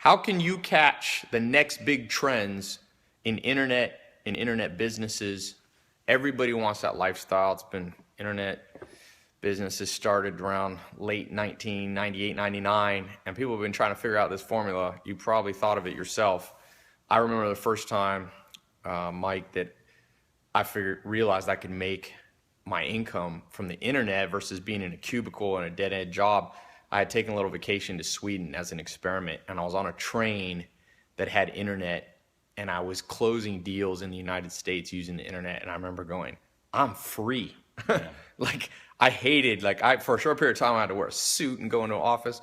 How can you catch the next big trends in internet businesses? Everybody wants that lifestyle. It's been internet businesses started around late 1998, 99, and people have been trying to figure out this formula. You probably thought of it yourself. I remember the first time, Mike, that I realized I could make my income from the internet versus being in a cubicle and a dead-end job. I had taken a little vacation to Sweden as an experiment, and I was on a train that had internet, and I was closing deals in the United States using the internet, and I remember going, I'm free. Yeah. Like, I hated, for a short period of time, I had to wear a suit and go into an office,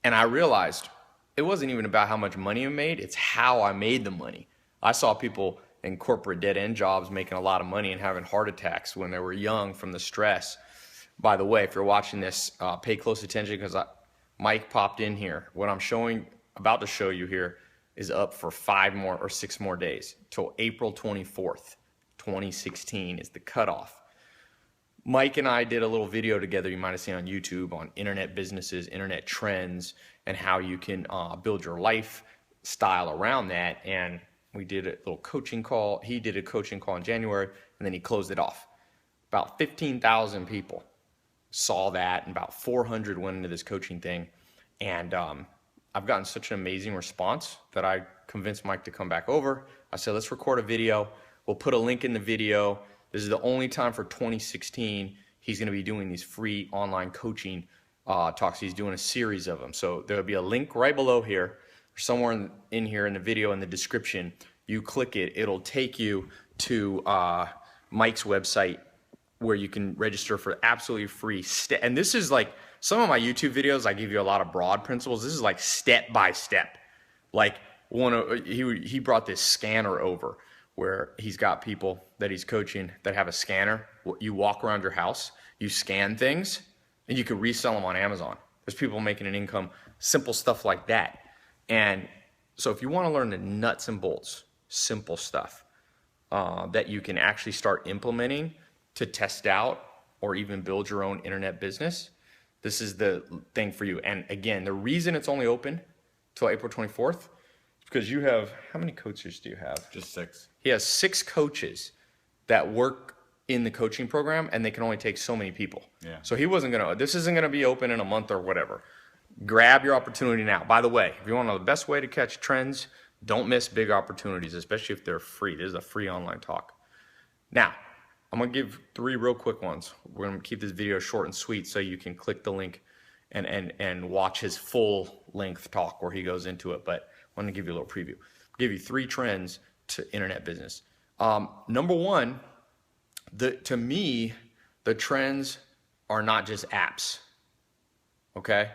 and I realized it wasn't even about how much money I made, it's how I made the money. I saw people in corporate dead-end jobs making a lot of money and having heart attacks when they were young from the stress. By the way, if you're watching this, pay close attention because Mike popped in here. What I'm about to show you here is up for 5 more or 6 more days till April 24th, 2016 is the cutoff. Mike and I did a little video together you might have seen on YouTube on internet businesses, internet trends, and how you can build your lifestyle around that. And we did a little coaching call. He did a coaching call in January, and then he closed it off. About 15,000 people saw that, and about 400 went into this coaching thing. And I've gotten such an amazing response that I convinced Mike to come back over. I said, let's record a video. We'll put a link in the video. This is the only time for 2016 he's going to be doing these free online coaching talks. He's doing a series of them. So there'll be a link right below here, somewhere in here in the video in the description. You click it, it'll take you to Mike's website where you can register for absolutely free. And this is like, some of my YouTube videos, I give you a lot of broad principles. This is like step by step. Like he brought this scanner over where he's got people that he's coaching that have a scanner. You walk around your house, you scan things, and you can resell them on Amazon. There's people making an income, simple stuff like that. And so if you want to learn the nuts and bolts, simple stuff that you can actually start implementing to test out or even build your own internet business, this is the thing for you. And again, the reason it's only open till April 24th is because you have, how many coaches do you have? Just 6. He has 6 coaches that work in the coaching program, and they can only take so many people. Yeah. So this isn't gonna be open in a month or whatever. Grab your opportunity now. By the way, if you want to know the best way to catch trends, don't miss big opportunities, especially if they're free. This is a free online talk. Now, I'm going to give 3 real quick ones. We're going to keep this video short and sweet so you can click the link and watch his full length talk where he goes into it. But I'm going to give you a little preview. I'll give you 3 trends to internet business. Number 1, to me, the trends are not just apps. Okay?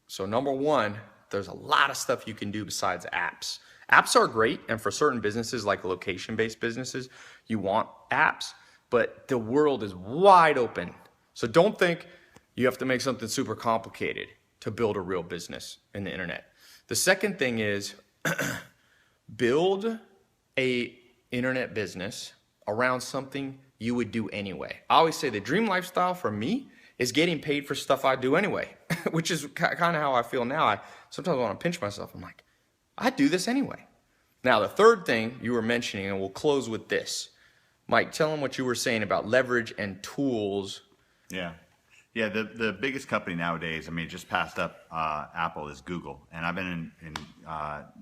So number 1, there's a lot of stuff you can do besides apps. Apps are great, and for certain businesses like location-based businesses, you want apps, but the world is wide open. So don't think you have to make something super complicated to build a real business in the internet. The second thing is build a internet business around something you would do anyway. I always say the dream lifestyle for me is getting paid for stuff I do anyway, which is kind of how I feel now. I sometimes want to pinch myself. I'm like, I do this anyway. Now, the third thing you were mentioning, and we'll close with this. Mike, tell them what you were saying about leverage and tools. Yeah. Yeah, the biggest company nowadays, I mean, just passed up Apple, is Google. And I've been in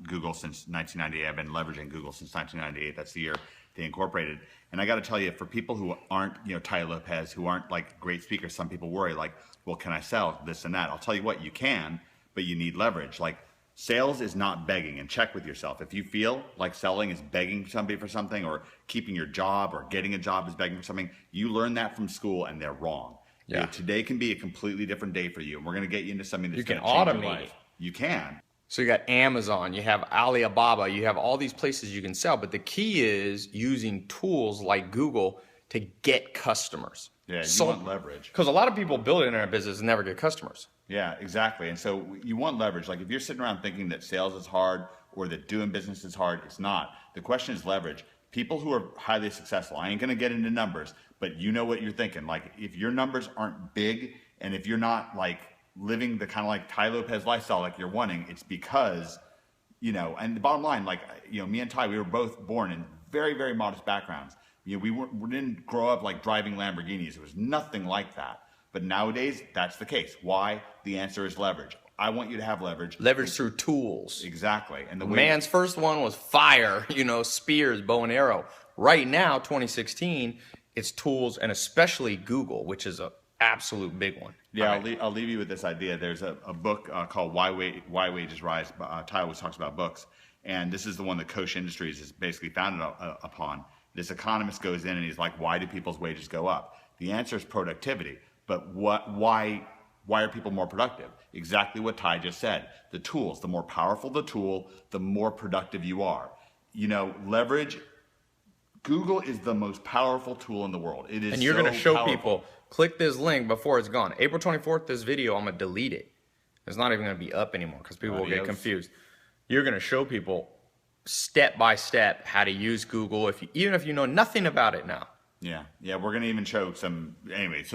Google since 1998. I've been leveraging Google since 1998. That's the year they incorporated. And I got to tell you, for people who aren't, Tai Lopez, who aren't like great speakers, some people worry like, well, can I sell this and that? I'll tell you what, you can, but you need leverage. Like, sales is not begging, and check with yourself. If you feel like selling is begging somebody for something, or keeping your job or getting a job is begging for something, you learn that from school and they're wrong. Yeah. Today can be a completely different day for you, and we're going to get you into something that's you can going to change automate your life. You can. So you got Amazon, you have Alibaba, you have all these places you can sell, but the key is using tools like Google to get customers. Yeah, you want leverage. Because a lot of people build an internet business and never get customers. Yeah, exactly. And so you want leverage. Like, if you're sitting around thinking that sales is hard or that doing business is hard, it's not. The question is leverage. People who are highly successful, I ain't going to get into numbers, but you know what you're thinking. Like, if your numbers aren't big, and if you're not like living the kind of like Ty Lopez lifestyle like you're wanting, it's because, you know, and the bottom line, like, you know, me and Ty, we were both born in very, very modest backgrounds. You know, we didn't grow up like driving Lamborghinis. It was nothing like that. But nowadays, that's the case. Why? The answer is leverage. I want you to have leverage. Leverage through tools. Exactly. And the way Man's first one was fire, you know, spears, bow and arrow. Right now, 2016, it's tools, and especially Google, which is a absolute big one. Yeah, I'll leave you with this idea. There's a book called Why Wages Rise. Ty always talks about books, and this is the one that Koch Industries is basically founded upon. This economist goes in and he's like, why do people's wages go up? The answer is productivity. But why are people more productive? Exactly what Ty just said. The tools. The more powerful the tool, the more productive you are. You know, leverage. Google is the most powerful tool in the world. It is. And you're going to show powerful. people, click this link before it's gone. April 24th, this video, I'm going to delete it. It's not even going to be up anymore because people will get confused. You're going to show people step by step how to use Google, even if you know nothing about it now. Yeah, we're going to even show some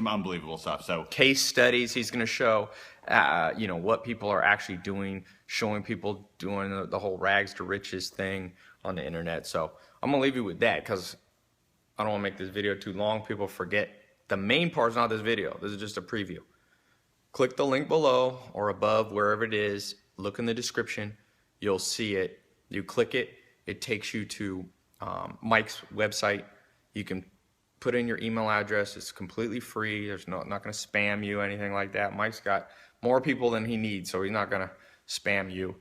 unbelievable stuff. So case studies, he's going to show, you know, what people are actually doing, showing people doing the whole rags to riches thing on the internet. So I'm going to leave you with that because I don't want to make this video too long. People forget the main part is not this video. This is just a preview. Click the link below or above, wherever it is. Look in the description. You'll see it. You click it. It takes you to Mike's website. You can put in your email address. It's completely free. There's not going to spam you, anything like that. Mike's got more people than he needs, so he's not going to spam you.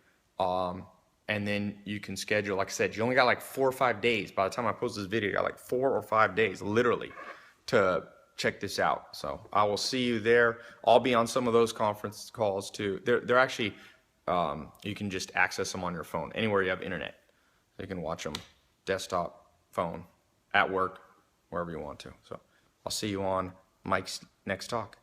And then you can schedule, like I said, you only got like 4 or 5 days. By the time I post this video, you got like 4 or 5 days, literally, to check this out. So I will see you there. I'll be on some of those conference calls too. They're actually, you can just access them on your phone, anywhere you have internet. You can watch them, desktop, phone, at work, wherever you want to. So I'll see you on Mike's next talk.